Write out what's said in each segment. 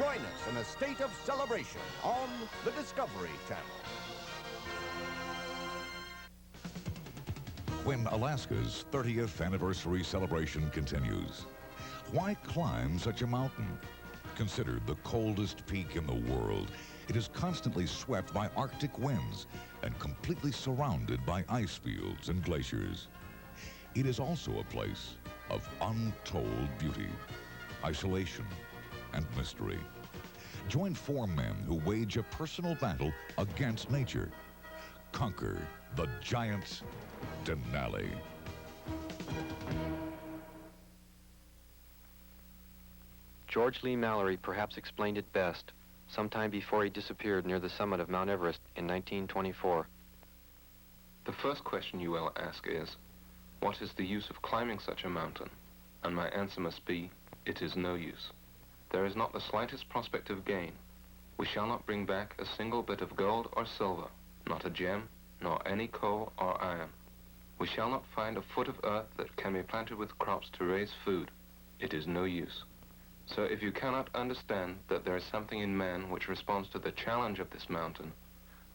Join us in a state of celebration on the Discovery Channel. When Alaska's 30th anniversary celebration continues, why climb such a mountain? Considered the coldest peak in the world, it is constantly swept by Arctic winds and completely surrounded by ice fields and glaciers. It is also a place of untold beauty, isolation, and mystery. Join 4 men who wage a personal battle against nature. Conquer the giant Denali. George Lee Mallory perhaps explained it best sometime before he disappeared near the summit of Mount Everest in 1924. The first question you will ask is, what is the use of climbing such a mountain? And my answer must be, it is no use. There is not the slightest prospect of gain. We shall not bring back a single bit of gold or silver, not a gem, nor any coal or iron. We shall not find a foot of earth that can be planted with crops to raise food. It is no use. So if you cannot understand that there is something in man which responds to the challenge of this mountain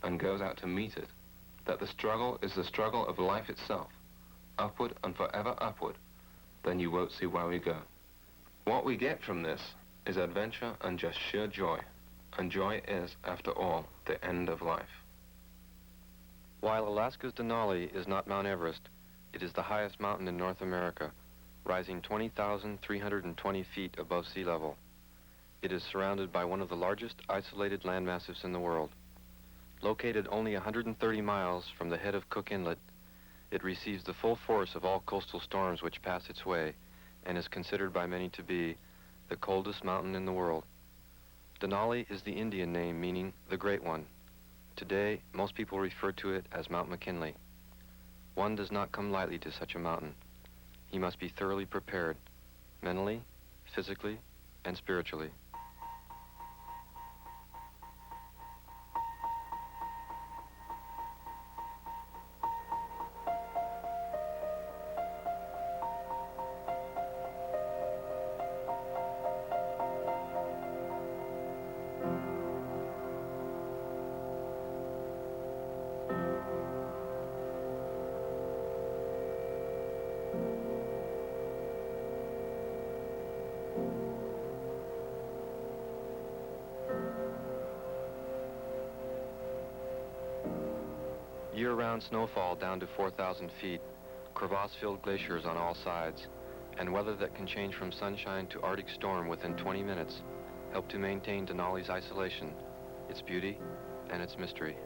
and goes out to meet it, that the struggle is the struggle of life itself, upward and forever upward, then you won't see why we go. What we get from this is adventure and just sheer joy. And joy is, after all, the end of life. While Alaska's Denali is not Mount Everest, it is the highest mountain in North America, rising 20,320 feet above sea level. It is surrounded by one of the largest isolated landmasses in the world. Located only 130 miles from the head of Cook Inlet, it receives the full force of all coastal storms which pass its way and is considered by many to be the coldest mountain in the world. Denali is the Indian name meaning the Great One. Today, most people refer to it as Mount McKinley. One does not come lightly to such a mountain. He must be thoroughly prepared, mentally, physically, and spiritually. Year-round snowfall down to 4,000 feet, crevasse-filled glaciers on all sides, and weather that can change from sunshine to Arctic storm within 20 minutes help to maintain Denali's isolation, its beauty, and its mystery.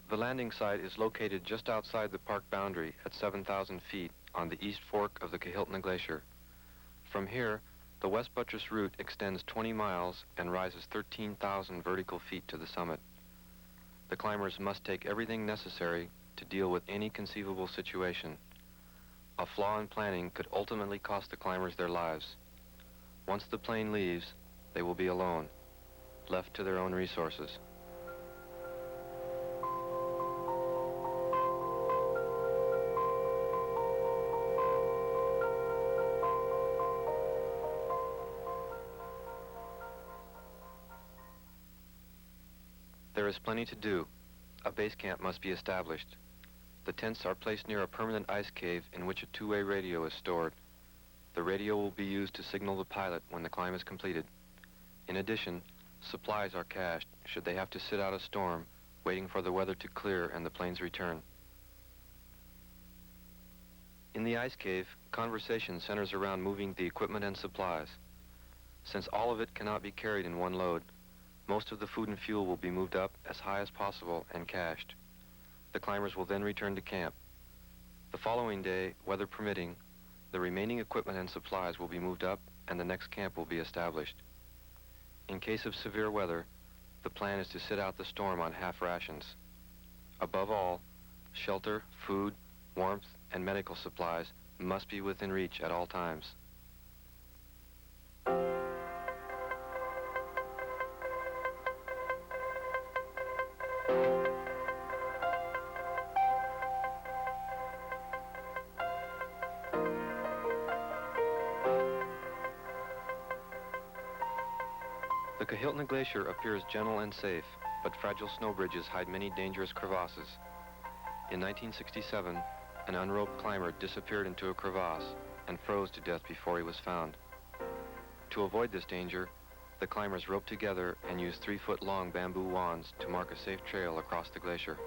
The landing site is located just outside the park boundary at 7,000 feet on the east fork of the Kahiltna Glacier. From here, the West Buttress route extends 20 miles and rises 13,000 vertical feet to the summit. The climbers must take everything necessary to deal with any conceivable situation. A flaw in planning could ultimately cost the climbers their lives. Once the plane leaves, they will be alone, left to their own resources. There is plenty to do. A base camp must be established. The tents are placed near a permanent ice cave in which a two-way radio is stored. The radio will be used to signal the pilot when the climb is completed. In addition, supplies are cached should they have to sit out a storm, waiting for the weather to clear and the plane's return. In the ice cave, conversation centers around moving the equipment and supplies. Since all of it cannot be carried in one load, most of the food and fuel will be moved up as high as possible and cached. The climbers will then return to camp. The following day, weather permitting, the remaining equipment and supplies will be moved up and the next camp will be established. In case of severe weather, the plan is to sit out the storm on half rations. Above all, shelter, food, warmth, and medical supplies must be within reach at all times. The Kahiltna Glacier appears gentle and safe, but fragile snow bridges hide many dangerous crevasses. In 1967, an unroped climber disappeared into a crevasse and froze to death before he was found. To avoid this danger, the climbers roped together and used 3-foot-long bamboo wands to mark a safe trail across the glacier.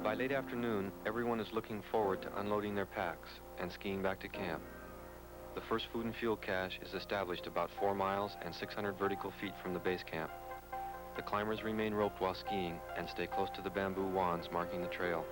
By late afternoon, everyone is looking forward to unloading their packs and skiing back to camp. The first food and fuel cache is established about 4 miles and 600 vertical feet from the base camp. The climbers remain roped while skiing and stay close to the bamboo wands marking the trail.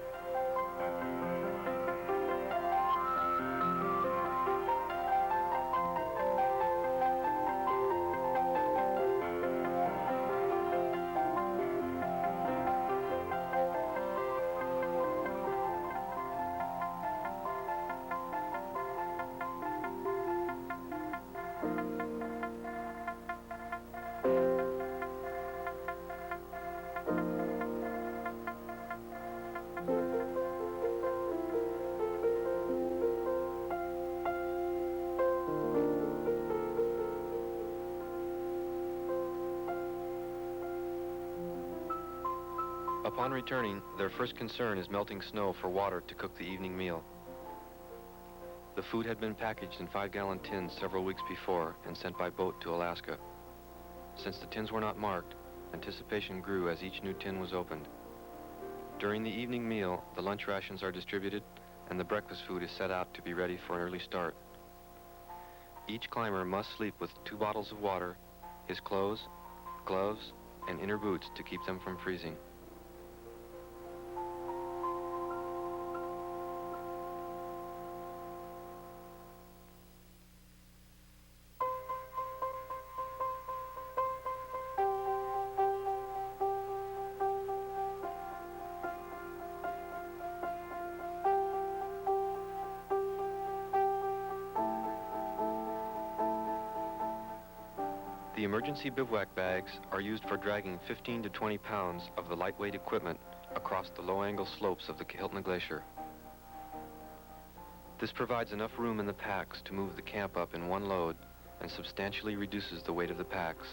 Upon returning, their first concern is melting snow for water to cook the evening meal. The food had been packaged in 5-gallon tins several weeks before and sent by boat to Alaska. Since the tins were not marked, anticipation grew as each new tin was opened. During the evening meal, the lunch rations are distributed and the breakfast food is set out to be ready for an early start. Each climber must sleep with 2 bottles of water, his clothes, gloves, and inner boots to keep them from freezing. The emergency bivouac bags are used for dragging 15 to 20 pounds of the lightweight equipment across the low-angle slopes of the Kahiltna Glacier. This provides enough room in the packs to move the camp up in one load and substantially reduces the weight of the packs.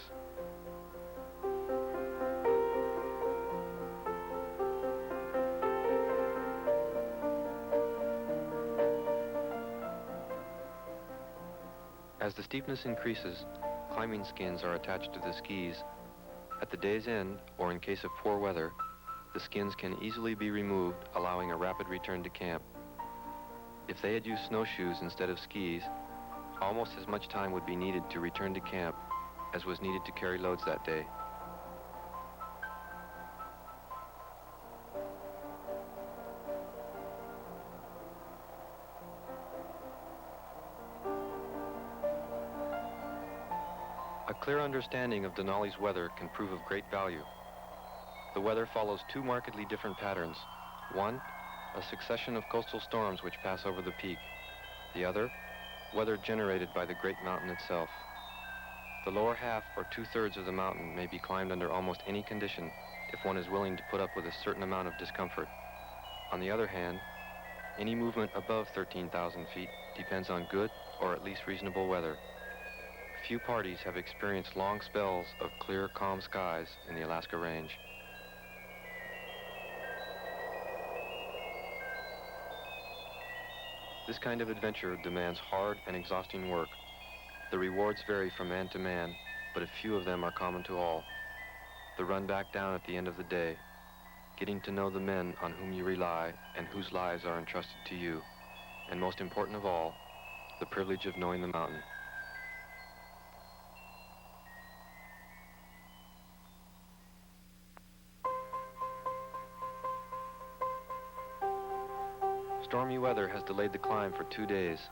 As the steepness increases, climbing skins are attached to the skis. At the day's end, or in case of poor weather, the skins can easily be removed, allowing a rapid return to camp. If they had used snowshoes instead of skis, almost as much time would be needed to return to camp as was needed to carry loads that day. A clear understanding of Denali's weather can prove of great value. The weather follows 2 markedly different patterns. One, a succession of coastal storms which pass over the peak. The other, weather generated by the great mountain itself. The lower half or 2/3 of the mountain may be climbed under almost any condition if one is willing to put up with a certain amount of discomfort. On the other hand, any movement above 13,000 feet depends on good or at least reasonable weather. Few parties have experienced long spells of clear, calm skies in the Alaska Range. This kind of adventure demands hard and exhausting work. The rewards vary from man to man, but a few of them are common to all. The run back down at the end of the day, getting to know the men on whom you rely and whose lives are entrusted to you, and most important of all, the privilege of knowing the mountain. Stormy weather has delayed the climb for 2 days.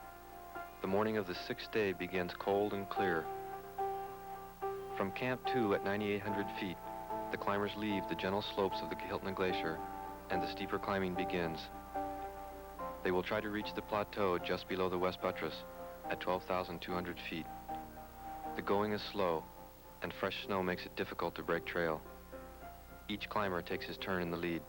The morning of the 6th day begins cold and clear. From Camp 2 at 9,800 feet, the climbers leave the gentle slopes of the Kahiltna Glacier and the steeper climbing begins. They will try to reach the plateau just below the west buttress at 12,200 feet. The going is slow, and fresh snow makes it difficult to break trail. Each climber takes his turn in the lead.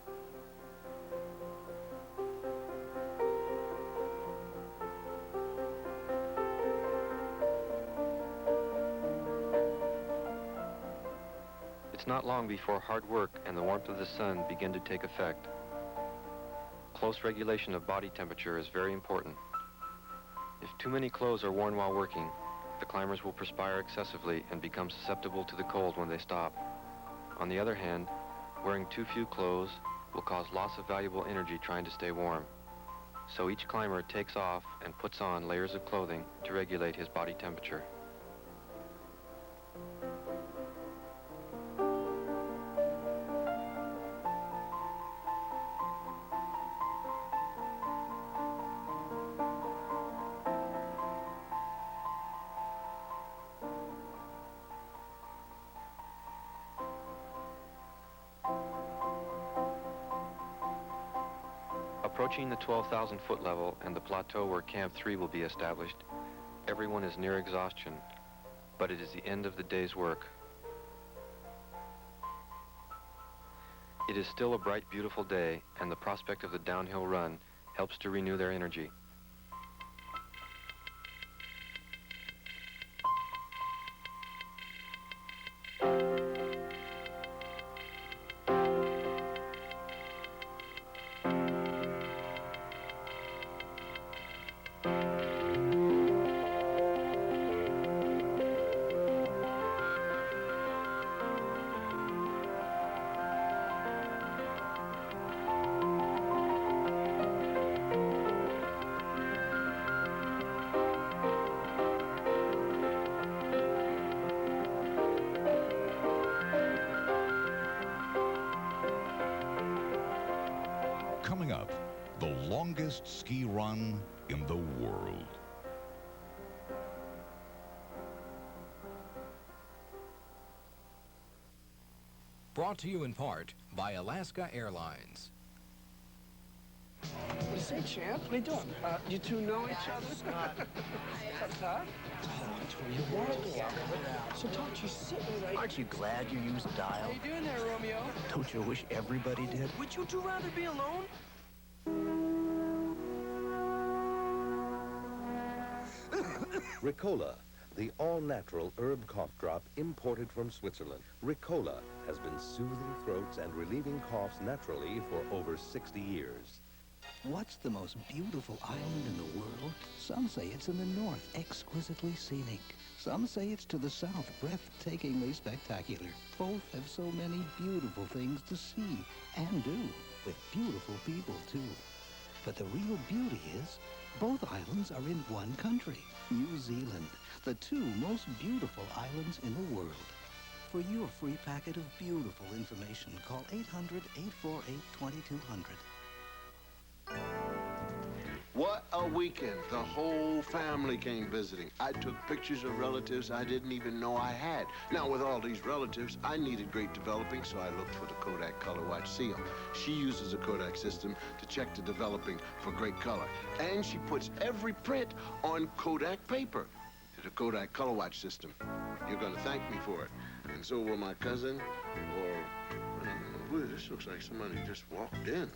It's not long before hard work and the warmth of the sun begin to take effect. Close regulation of body temperature is very important. If too many clothes are worn while working, the climbers will perspire excessively and become susceptible to the cold when they stop. On the other hand, wearing too few clothes will cause loss of valuable energy trying to stay warm. So each climber takes off and puts on layers of clothing to regulate his body temperature. Approaching the 12,000-foot level and the plateau where Camp 3 will be established, everyone is near exhaustion, but it is the end of the day's work. It is still a bright, beautiful day, and the prospect of the downhill run helps to renew their energy. Coming up, the longest ski run in the world. Brought to you in part by Alaska Airlines. Say, champ, what are you doing? You two know each other? Huh? So don't you sit right... Aren't you glad you used dial? How you doing there, Romeo? Don't you wish everybody did? Would you two rather be alone? Ricola, the all-natural herb cough drop imported from Switzerland. Ricola has been soothing throats and relieving coughs naturally for over 60 years. What's the most beautiful island in the world? Some say it's in the north, exquisitely scenic. Some say it's to the south, breathtakingly spectacular. Both have so many beautiful things to see and do, with beautiful people, too. But the real beauty is, both islands are in one country, New Zealand, the two most beautiful islands in the world. For your free packet of beautiful information, call 800-848-2200. What a weekend. The whole family came visiting. I took pictures of relatives I didn't even know I had. Now, with all these relatives, I needed great developing, so I looked for the Kodak Color Watch Seal. She uses a Kodak system to check the developing for great color. And she puts every print on Kodak paper. The Kodak Color Watch system. You're going to thank me for it. And so will my cousin, or... this looks like somebody just walked in.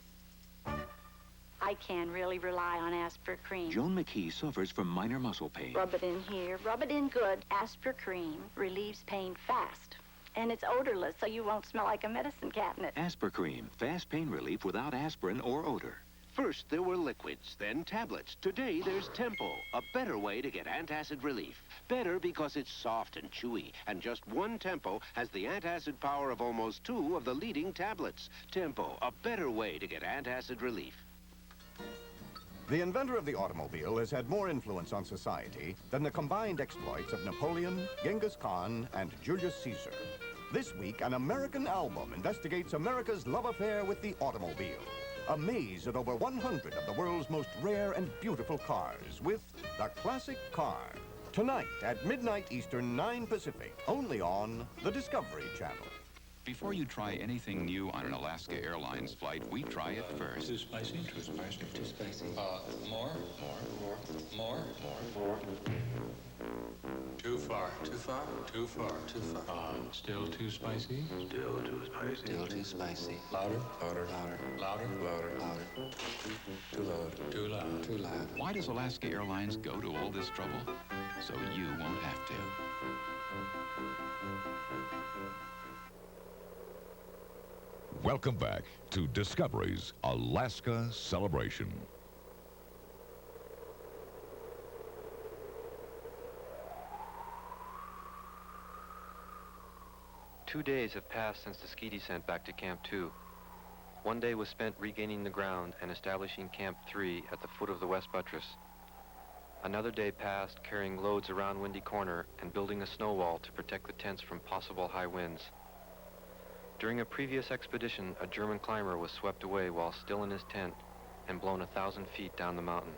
I can really rely on Asper Cream. Joan McKee suffers from minor muscle pain. Rub it in here, rub it in good. Asper Cream relieves pain fast. And it's odorless, so you won't smell like a medicine cabinet. Asper Cream, fast pain relief without aspirin or odor. First, there were liquids, then tablets. Today, there's Tempo, a better way to get antacid relief. Better because it's soft and chewy, and just one Tempo has the antacid power of almost 2 of the leading tablets. Tempo, a better way to get antacid relief. The inventor of the automobile has had more influence on society than the combined exploits of Napoleon, Genghis Khan, and Julius Caesar. This week, an American album investigates America's love affair with the automobile. A maze at over 100 of the world's most rare and beautiful cars with the classic car. Tonight at midnight Eastern, 9 Pacific, only on the Discovery Channel. Before you try anything new on an Alaska Airlines flight, we try it first. Too spicy? Too spicy. Too spicy. More? More. Too far. Too far? Too far. Too far. Still too spicy? Still too spicy. Still too spicy. Louder? Louder. Louder? Louder. Louder. Too loud. Too loud. Too loud. Why does Alaska Airlines go to all this trouble? So you won't have to. Welcome back to Discovery's Alaska Celebration. Two days have passed since the ski descent back to Camp 2. One day was spent regaining the ground and establishing Camp 3 at the foot of the West Buttress. Another day passed carrying loads around Windy Corner and building a snow wall to protect the tents from possible high winds. During a previous expedition, a German climber was swept away while still in his tent and blown 1,000 feet down the mountain.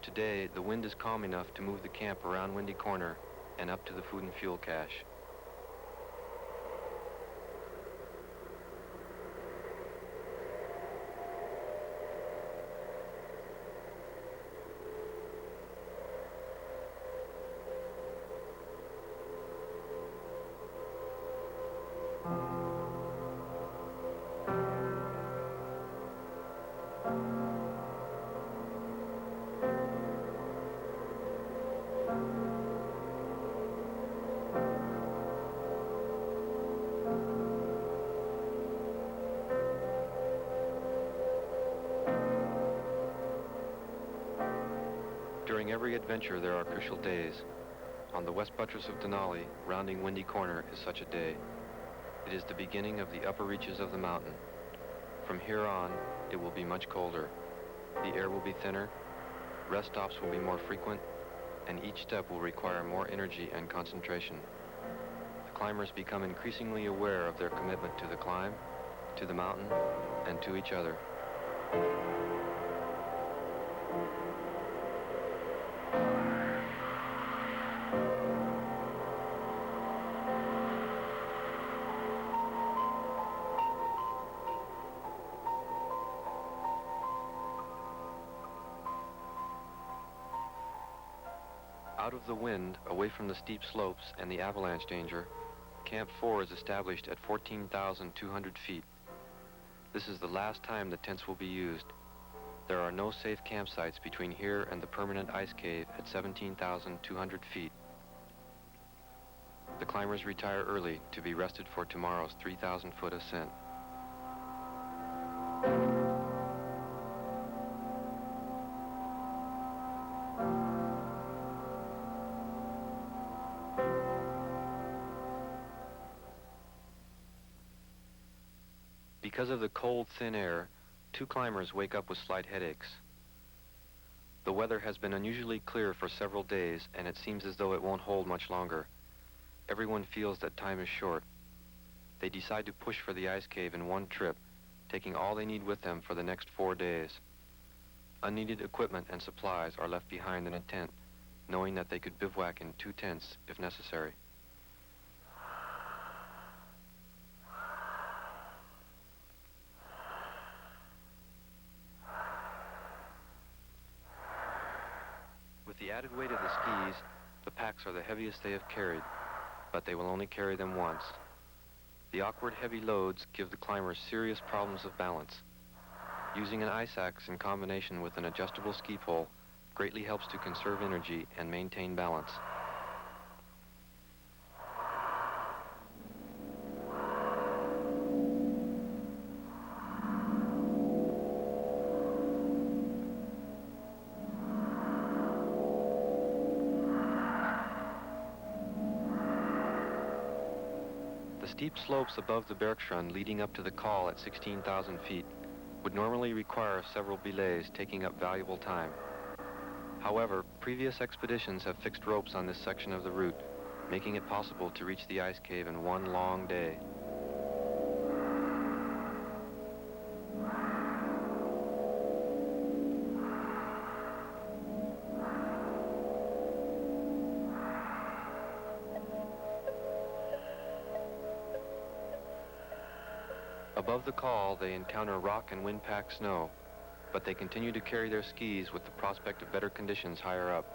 Today, the wind is calm enough to move the camp around Windy Corner and up to the food and fuel cache. During every adventure, there are crucial days. On the West Buttress of Denali, rounding Windy Corner is such a day. It is the beginning of the upper reaches of the mountain. From here on, it will be much colder. The air will be thinner, rest stops will be more frequent, and each step will require more energy and concentration. The climbers become increasingly aware of their commitment to the climb, to the mountain, and to each other. Out of the wind, away from the steep slopes and the avalanche danger, Camp 4 is established at 14,200 feet. This is the last time the tents will be used. There are no safe campsites between here and the permanent ice cave at 17,200 feet. The climbers retire early to be rested for tomorrow's 3,000-foot ascent. Because of the cold, thin air, two climbers wake up with slight headaches. The weather has been unusually clear for several days, and it seems as though it won't hold much longer. Everyone feels that time is short. They decide to push for the ice cave in one trip, taking all they need with them for the next 4 days. Unneeded equipment and supplies are left behind in a tent, knowing that they could bivouac in 2 tents if necessary. With the added weight of the skis, the packs are the heaviest they have carried, but they will only carry them once. The awkward heavy loads give the climbers serious problems of balance. Using an ice axe in combination with an adjustable ski pole greatly helps to conserve energy and maintain balance. The steep slopes above the Bergschrund leading up to the col at 16,000 feet would normally require several belays, taking up valuable time. However, previous expeditions have fixed ropes on this section of the route, making it possible to reach the ice cave in one long day. Above the col, they encounter rock and wind-packed snow, but they continue to carry their skis with the prospect of better conditions higher up.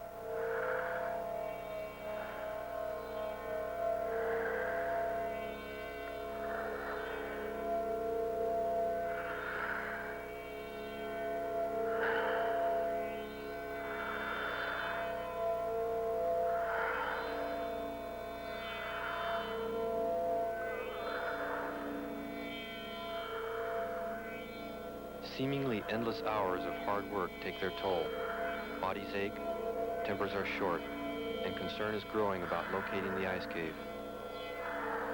Seemingly endless hours of hard work take their toll. Bodies ache, tempers are short, and concern is growing about locating the ice cave.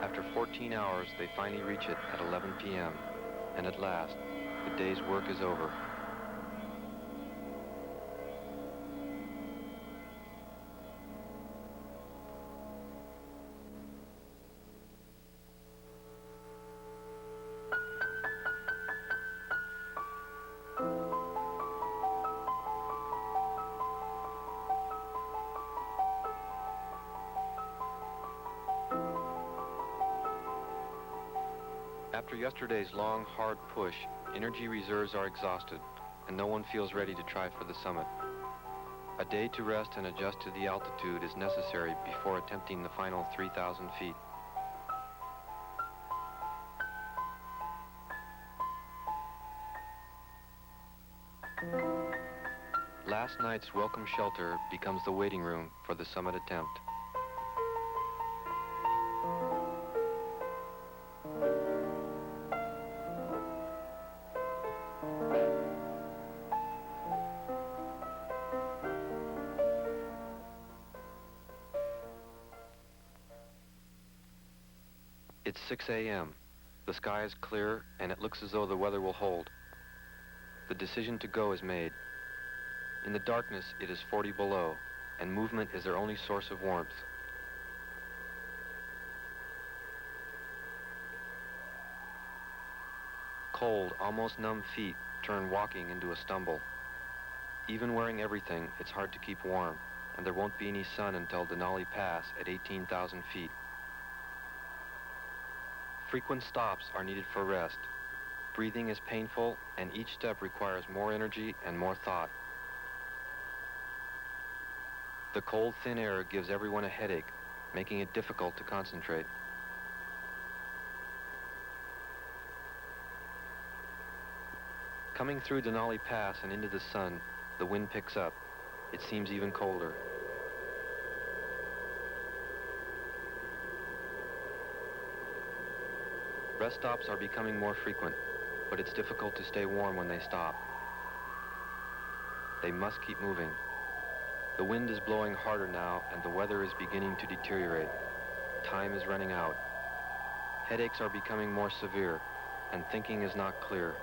After 14 hours, they finally reach it at 11 p.m., and at last, the day's work is over. After yesterday's long, hard push, energy reserves are exhausted, and no one feels ready to try for the summit. A day to rest and adjust to the altitude is necessary before attempting the final 3,000 feet. Last night's welcome shelter becomes the waiting room for the summit attempt. It's 6 a.m. The sky is clear, and it looks as though the weather will hold. The decision to go is made. In the darkness, it is 40 below, and movement is their only source of warmth. Cold, almost numb feet turn walking into a stumble. Even wearing everything, it's hard to keep warm, and there won't be any sun until Denali Pass at 18,000 feet. Frequent stops are needed for rest. Breathing is painful, and each step requires more energy and more thought. The cold, thin air gives everyone a headache, making it difficult to concentrate. Coming through Denali Pass and into the sun, the wind picks up. It seems even colder. Rest stops are becoming more frequent, but it's difficult to stay warm when they stop. They must keep moving. The wind is blowing harder now, and the weather is beginning to deteriorate. Time is running out. Headaches are becoming more severe, and thinking is not clear.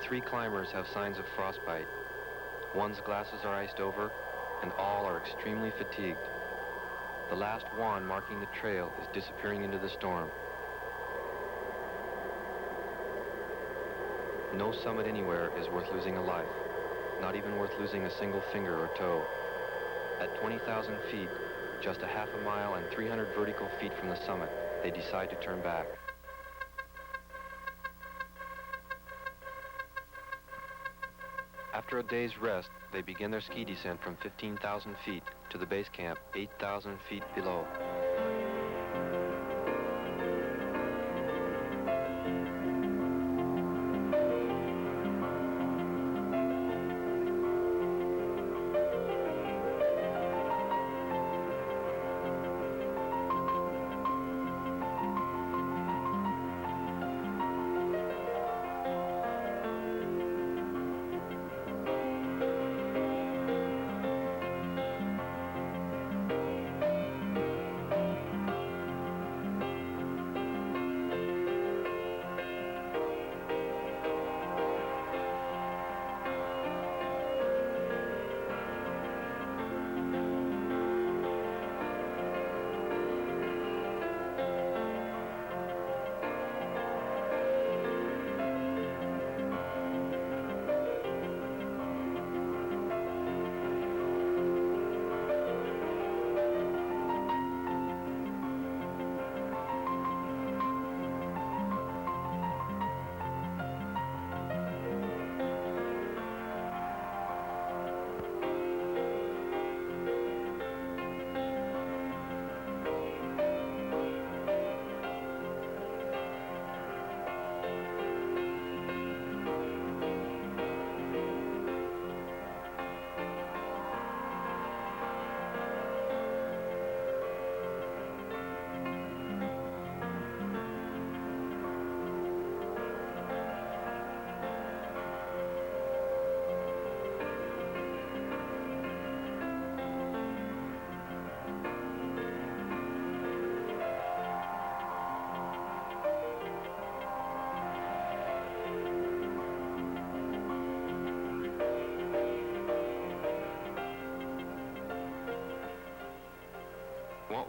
3 climbers have signs of frostbite. One's glasses are iced over, and all are extremely fatigued. The last one marking the trail is disappearing into the storm. No summit anywhere is worth losing a life, not even worth losing a single finger or toe. At 20,000 feet, just a half a mile and 300 vertical feet from the summit, they decide to turn back. After a day's rest, they begin their ski descent from 15,000 feet to the base camp 8,000 feet below.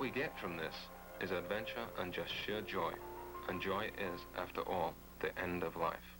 we get from this is adventure and just sheer joy. And joy is, after all, the end of life.